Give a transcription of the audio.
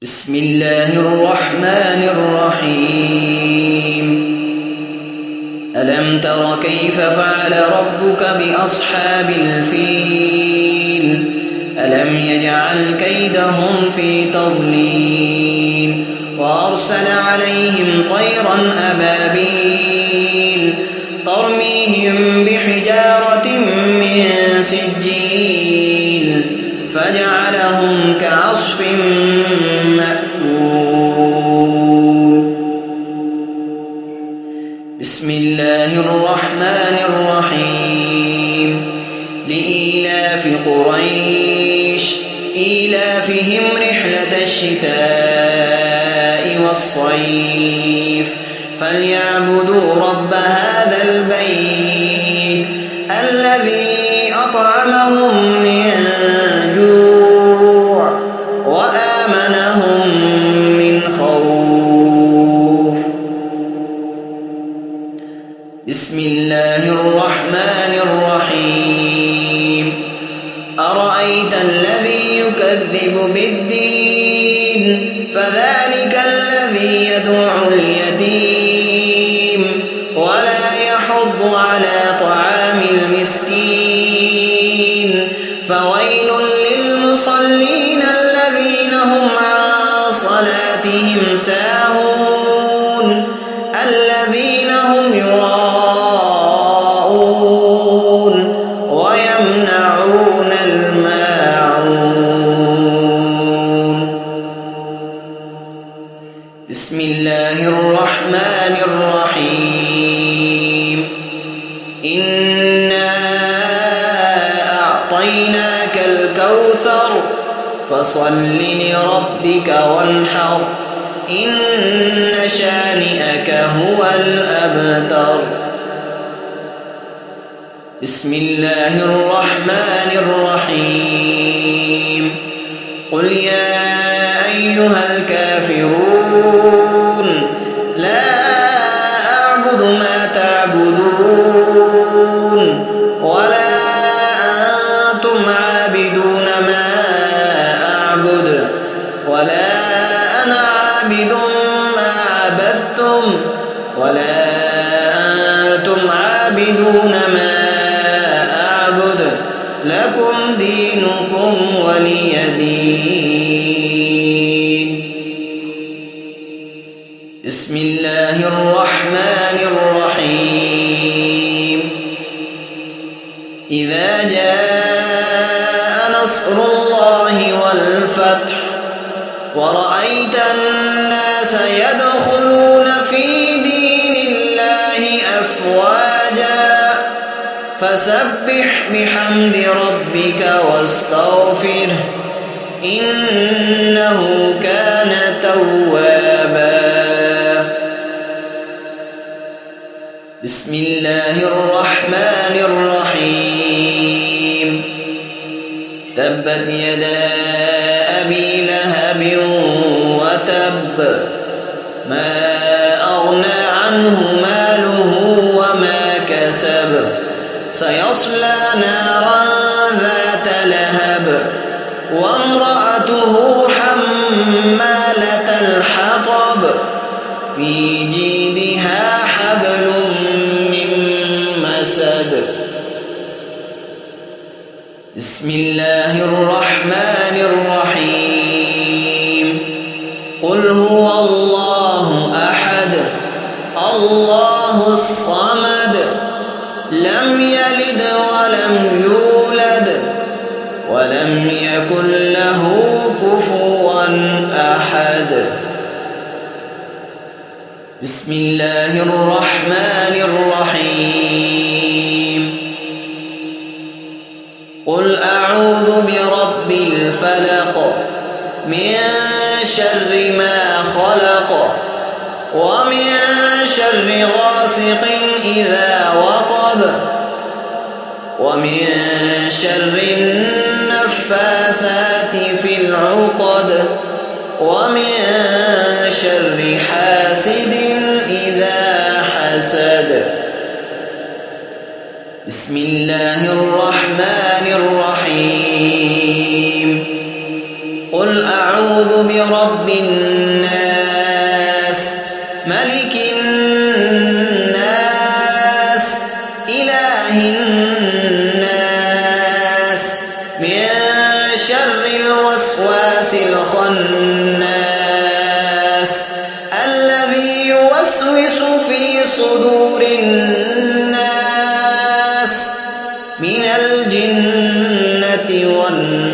بسم الله الرحمن الرحيم. ألم تر كيف فعل ربك بأصحاب الفيل؟ ألم يجعل كيدهم في تضليل وأرسل عليهم طيرا أبابيل ترميهم بحجارة من سجيل فجعلهم كعصف مأكول. بسم الله الرحمن الرحيم. لإيلاف قريش إيلافهم رحلة الشتاء والصيف فليعبدوا رب هذا البيت الذي أطعمهم من جوع وآمنهم من خوف. بسم الله الرحمن الرحيم. أرأيت الذي يكذب بالدين فذلك الذي يدعو اليتيم ولا يحض على طعام المسكين فويل للمصلين الذين هم عن صلاتهم ساهون الذين هم يراءون ويمنعون الماعون. بسم الله الرحمن الرحيم. إنا أعطيناك الكوثر فصل لربك وانحر إن شانئك هو الأبتر. بسم الله الرحمن الرحيم. قل يا أيها الكافرون لا أعبد ما تعبدون ولا أنتم عابدون ما أعبد ولا أنا عابد ما عبدتم ولا أنتم عابدون ما أعبد لكم دينكم ولي دين. بسم الله الرحمن الرحيم. إذا جاء نصر الله والفتح ورأيت الناس يدخلون في دين الله أفواجا فسبح بحمد ربك واستغفره إنه كان توابا. بسم الله الرحمن الرحيم. تبت يدا أبي لهب وتب ما أغنى عنه ماله وما كسب سيصلى نارا ذات لهب وامرأته حمالة الحطب في جيدها حبل من مسد. بسم الله الرحمن الرحيم. قل هو الله أحد الله الصمد لم يلد ولم يولد ولم يكن له كفوا أحد. بسم الله الرحمن الرحيم. قل أعوذ برب الفلق من شر ما خلق ومن شر غاسق إذا وقب ومن شر النفاثات في العقد ومن شر حاسد إذا حسد. بسم الله الرحمن الرحيم. قل أعوذ برب الناس ملك الناس إله الناس من شر الوسواس الخناس الذي يوسوس في صدور الناس من الجنة والناس.